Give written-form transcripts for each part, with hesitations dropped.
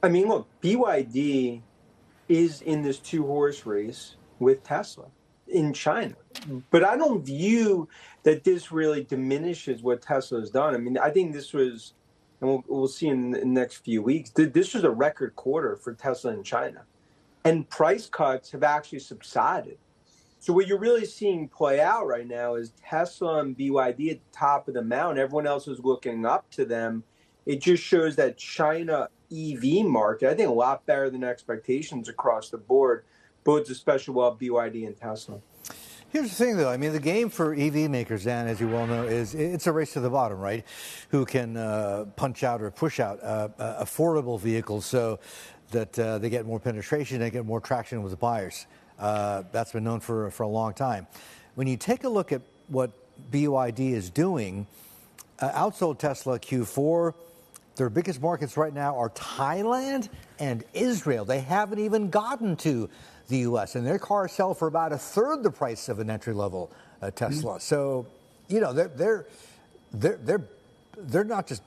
I mean, look, BYD is in this two-horse race with Tesla in China. But I don't view that this really diminishes what Tesla has done. I mean, I think this was, and we'll see in the next few weeks, this was a record quarter for Tesla in China. And price cuts have actually subsided. So what you're really seeing play out right now is Tesla and BYD at the top of the mountain. Everyone else is looking up to them. It just shows that China EV market, I think, a lot better than expectations across the board, bodes especially well BYD and Tesla. Here's the thing, though. I mean, the game for EV makers, Dan, as you well know, is it's a race to the bottom, right? Who can punch out or push out affordable vehicles so that they get more penetration, they get more traction with the buyers. That's been known for a long time. When you take a look at what BYD is doing, outsold Tesla Q4. Their biggest markets right now are Thailand and Israel. They haven't even gotten to the U.S., and their cars sell for about a third the price of an entry-level Tesla. So, you know, they're not just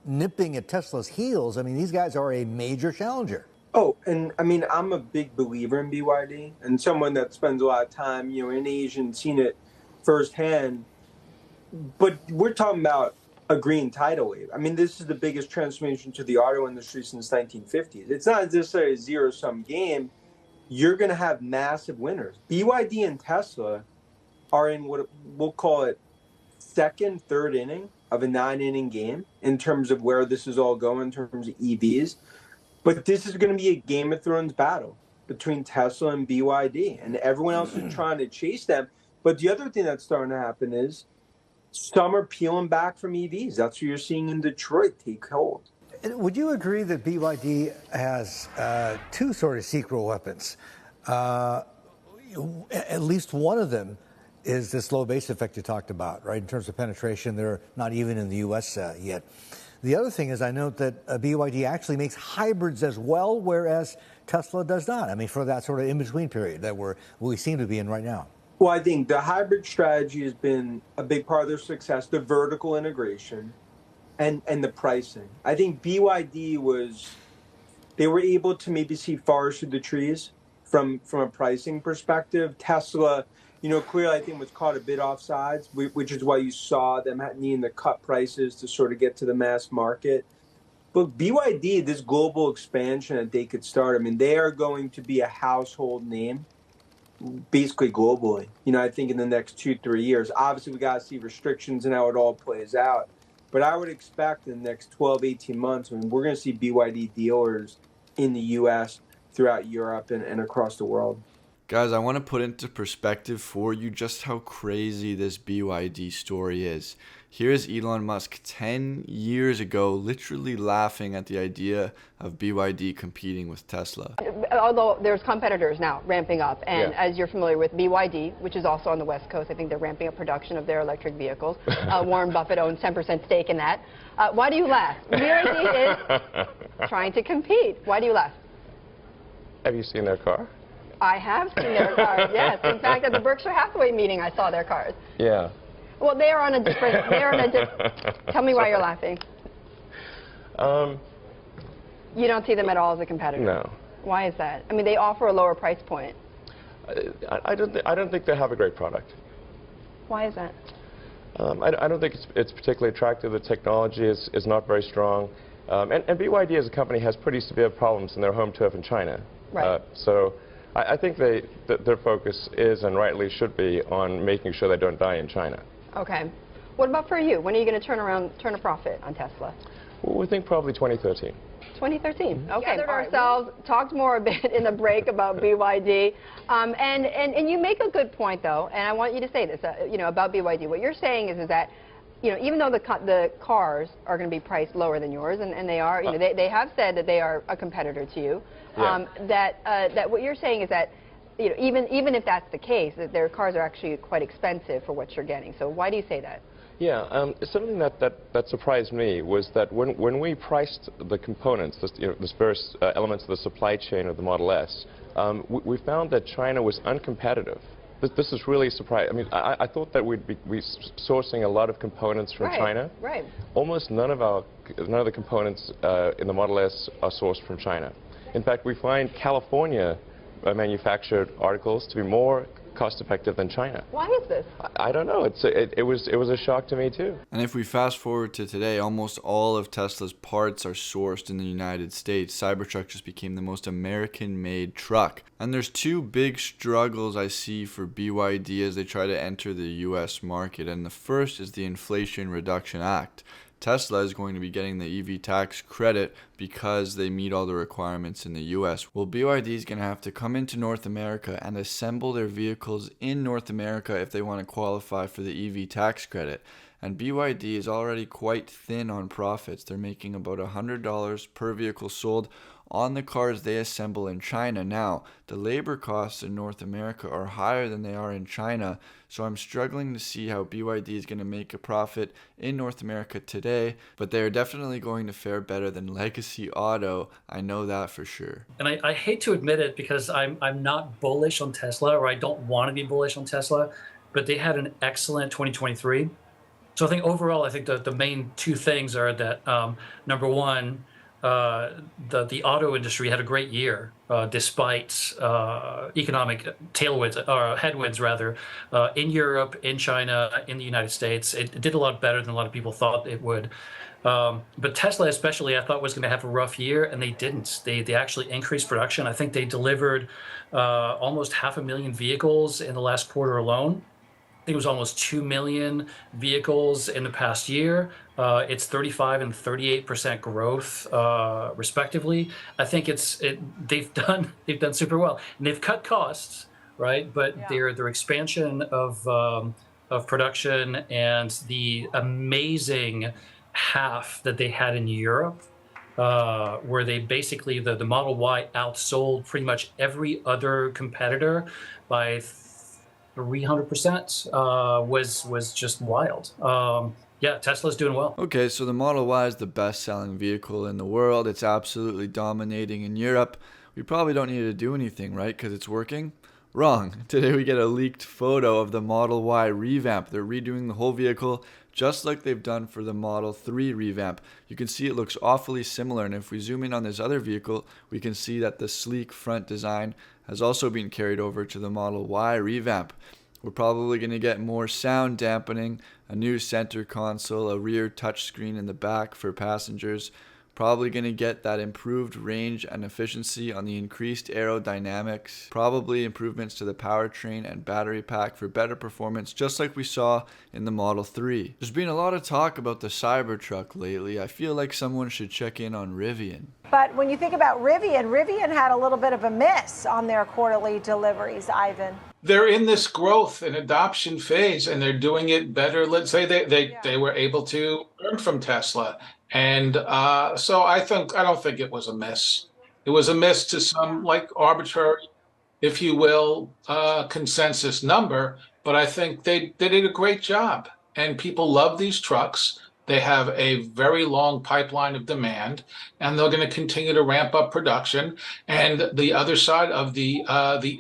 nipping at Tesla's heels. I mean, these guys are a major challenger. Oh, and I mean, I'm a big believer in BYD and someone that spends a lot of time, you know, in Asia and seen it firsthand. But we're talking about a green tidal wave. I mean, this is the biggest transformation to the auto industry since 1950s. It's not necessarily a zero-sum game. You're going to have massive winners. BYD and Tesla are in what we'll call it second, third inning of a 9-inning game in terms of where this is all going in terms of EVs. But this is going to be a Game of Thrones battle between Tesla and BYD, and everyone else is trying to chase them. But the other thing that's starting to happen is some are peeling back from EVs. That's what you're seeing in Detroit take hold. Would you agree that BYD has two sort of secret weapons? At least one of them is this low base effect you talked about, right? In terms of penetration, they're not even in the U.S. Yet. The other thing is I note that BYD actually makes hybrids as well, whereas Tesla does not. I mean, for that sort of in-between period that we seem to be in right now. Well, I think the hybrid strategy has been a big part of their success, the vertical integration and the pricing. I think BYD they were able to maybe see forest through the trees from a pricing perspective. Tesla, you know, clearly I think was caught a bit offsides, which is why you saw them needing to cut prices to sort of get to the mass market. But BYD, this global expansion that they could start, I mean, they are going to be a household name basically globally, you know, I think in the next 2-3 years. Obviously, we got to see restrictions and how it all plays out. But I would expect in the next 12, 18 months, I mean, we're going to see BYD dealers in the U.S., throughout Europe, and across the world. Guys, I want to put into perspective for you just how crazy this BYD story is. Here's Elon Musk 10 years ago literally laughing at the idea of BYD competing with Tesla. Although there's competitors now ramping up, and as you're familiar with BYD, which is also on the West Coast, I think they're ramping up production of their electric vehicles. Warren Buffett owns 10% stake in that. Why do you laugh? BYD is trying to compete. Why do you laugh? Have you seen their car? I have seen their cars, yes. In fact, at the Berkshire Hathaway meeting, I saw their cars. Yeah. Well, they are on a different, tell me why you're laughing. You don't see them at all as a competitor? No. Why is that? I mean, they offer a lower price point. I don't think they have a great product. Why is that? I don't think it's particularly attractive. The technology is not very strong. And BYD as a company has pretty severe problems in their home turf in China. Right. So I think their focus is, and rightly should be, on making sure they don't die in China. Okay. What about for you? When are you going to turn a profit on Tesla? Well, we think probably 2013. 2013. Okay. Gathered ourselves, talked more a bit in the break about BYD, and you make a good point though, and I want you to say this, you know, about BYD. What you're saying is that, you know, even though the cars are going to be priced lower than yours, and they are, you know, they have said that they are a competitor to you, that what you're saying is that, you know, even if that's the case, that their cars are actually quite expensive for what you're getting. So why do you say that? Yeah, something that surprised me was that when we priced the components, the various elements of the supply chain of the Model S, we found that China was uncompetitive This is really surprising. I mean, I thought that we'd be sourcing a lot of components from China. Right. Almost none of the components in the Model S are sourced from China. In fact, we find California manufactured articles to be more cost-effective than China. Why is this? I don't know. It was a shock to me too. And if we fast forward to today, almost all of Tesla's parts are sourced in the United States. Cybertruck just became the most American-made truck. And there's two big struggles I see for BYD as they try to enter the US market. And the first is the Inflation Reduction Act. Tesla is going to be getting the EV tax credit because they meet all the requirements in the US. Well, BYD is going to have to come into North America and assemble their vehicles in North America if they want to qualify for the EV tax credit. And BYD is already quite thin on profits. They're making about $100 per vehicle sold on the cars they assemble in China. Now, the labor costs in North America are higher than they are in China, so I'm struggling to see how BYD is going to make a profit in North America today, but they are definitely going to fare better than Legacy Auto. I know that for sure. And I hate to admit it because I'm not bullish on Tesla, or I don't want to be bullish on Tesla, but they had an excellent 2023. So I think overall, I think the main two things are that, number one, the auto industry had a great year despite economic tailwinds or headwinds rather in Europe, in China, in the United States. It did a lot better than a lot of people thought it would. But Tesla especially, I thought was going to have a rough year, and they didn't. They actually increased production. I think they delivered almost 500,000 vehicles in the last quarter alone. I think it was almost 2 million vehicles in the past year. It's 35 and 38% growth, respectively. I think they've done super well, and they've cut costs, right? But their expansion of production and the amazing half that they had in Europe, where they basically the Model Y outsold pretty much every other competitor by 300%, was just wild. Yeah, Tesla's doing well. Okay, so the Model Y is the best-selling vehicle in the world. It's absolutely dominating in Europe. We probably don't need to do anything, right? Because it's working? Wrong. Today we get a leaked photo of the Model Y revamp. They're redoing the whole vehicle just like they've done for the Model 3 revamp. You can see it looks awfully similar, and if we zoom in on this other vehicle, we can see that the sleek front design has also been carried over to the Model Y revamp. We're probably going to get more sound dampening, a new center console, a rear touchscreen in the back for passengers. Probably going to get that improved range and efficiency on the increased aerodynamics. Probably improvements to the powertrain and battery pack for better performance, just like we saw in the Model 3. There's been a lot of talk about the Cybertruck lately. I feel like someone should check in on Rivian. But when you think about Rivian had a little bit of a miss on their quarterly deliveries, Ivan. They're in this growth and adoption phase, and they're doing it better. Let's say they were able to learn from Tesla. And so I don't think it was a miss. It was a miss to some arbitrary, if you will, consensus number. But I think they did a great job. And people love these trucks. They have a very long pipeline of demand, and they're going to continue to ramp up production. And the other side of the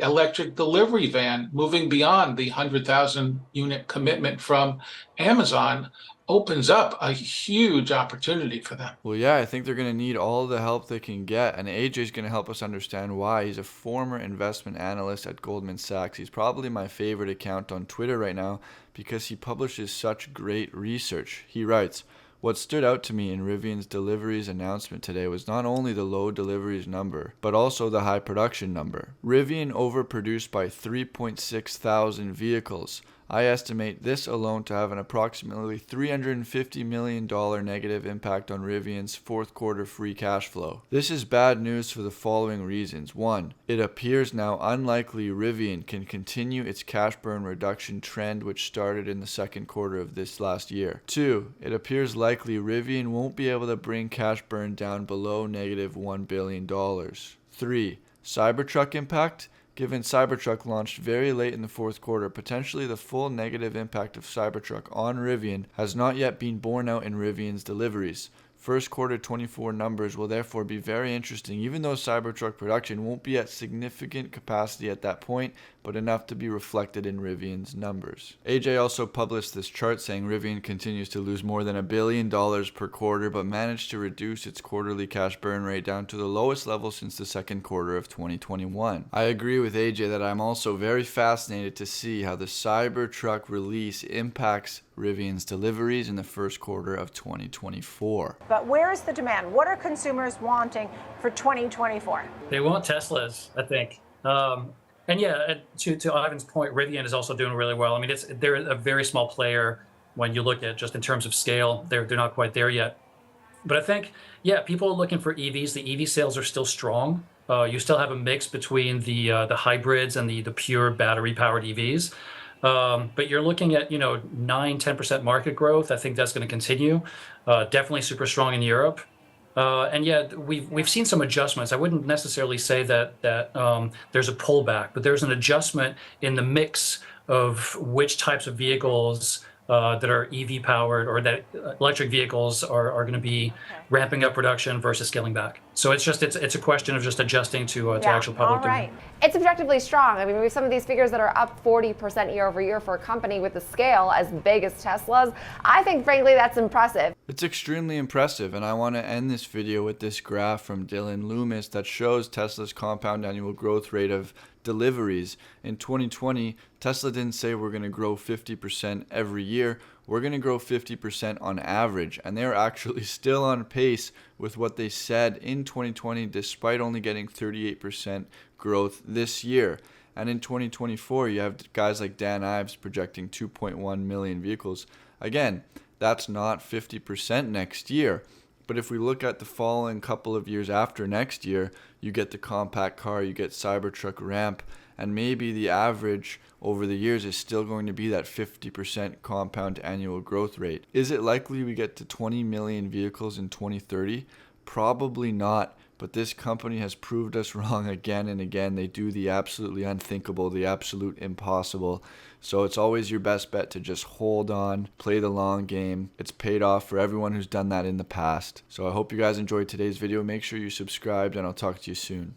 electric delivery van, moving beyond the 100,000 unit commitment from Amazon, opens up a huge opportunity for them. Well, yeah, I think they're going to need all the help they can get, and AJ's going to help us understand why. He's a former investment analyst at Goldman Sachs. He's probably my favorite account on Twitter right now because he publishes such great research. He writes, "What stood out to me in Rivian's deliveries announcement today was not only the low deliveries number, but also the high production number. Rivian overproduced by 3.6 thousand vehicles. I estimate this alone to have an approximately $350 million negative impact on Rivian's fourth quarter free cash flow. This is bad news for the following reasons. 1. It appears now unlikely Rivian can continue its cash burn reduction trend which started in the second quarter of this last year. 2. It appears likely Rivian won't be able to bring cash burn down below negative $1 billion. 3. Cybertruck impact? Given Cybertruck launched very late in the fourth quarter, potentially the full negative impact of Cybertruck on Rivian has not yet been borne out in Rivian's deliveries. First quarter 24 numbers will therefore be very interesting. Even though Cybertruck production won't be at significant capacity at that point, but enough to be reflected in Rivian's numbers. AJ also published this chart saying Rivian continues to lose more than $1 billion per quarter, but managed to reduce its quarterly cash burn rate down to the lowest level since the second quarter of 2021. I agree with AJ that I'm also very fascinated to see how the Cybertruck release impacts Rivian's deliveries in the first quarter of 2024. But where is the demand? What are consumers wanting for 2024? They want Teslas, I think. And yeah, to Ivan's point, Rivian is also doing really well. I mean, they're a very small player when you look at just in terms of scale. They're not quite there yet. But I think, yeah, people are looking for EVs. The EV sales are still strong. You still have a mix between the hybrids and the pure battery-powered EVs. But you're looking at, 9-10% market growth. I think that's going to continue. Definitely super strong in Europe. And yeah, we've seen some adjustments. I wouldn't necessarily say that there's a pullback, but there's an adjustment in the mix of which types of vehicles that are EV powered or that electric vehicles are going to be ramping up production versus scaling back. So it's a question of just adjusting to actual public demand. It's objectively strong. I mean, we have some of these figures that are up 40% year over year for a company with a scale as big as Tesla's. I think, frankly, that's impressive. It's extremely impressive, and I want to end this video with this graph from Dylan Loomis that shows Tesla's compound annual growth rate of deliveries. In 2020, Tesla didn't say we're going to grow 50% every year. We're going to grow 50% on average, and they're actually still on pace with what they said in 2020, despite only getting 38% growth this year. And in 2024, you have guys like Dan Ives projecting 2.1 million vehicles. Again, that's not 50% next year. But if we look at the following couple of years after next year, you get the compact car, you get Cybertruck ramp, and maybe the average over the years is still going to be that 50% compound annual growth rate. Is it likely we get to 20 million vehicles in 2030? Probably not, but this company has proved us wrong again and again. They do the absolutely unthinkable, the absolute impossible. So it's always your best bet to just hold on, play the long game. It's paid off for everyone who's done that in the past. So I hope you guys enjoyed today's video. Make sure you subscribed, and I'll talk to you soon.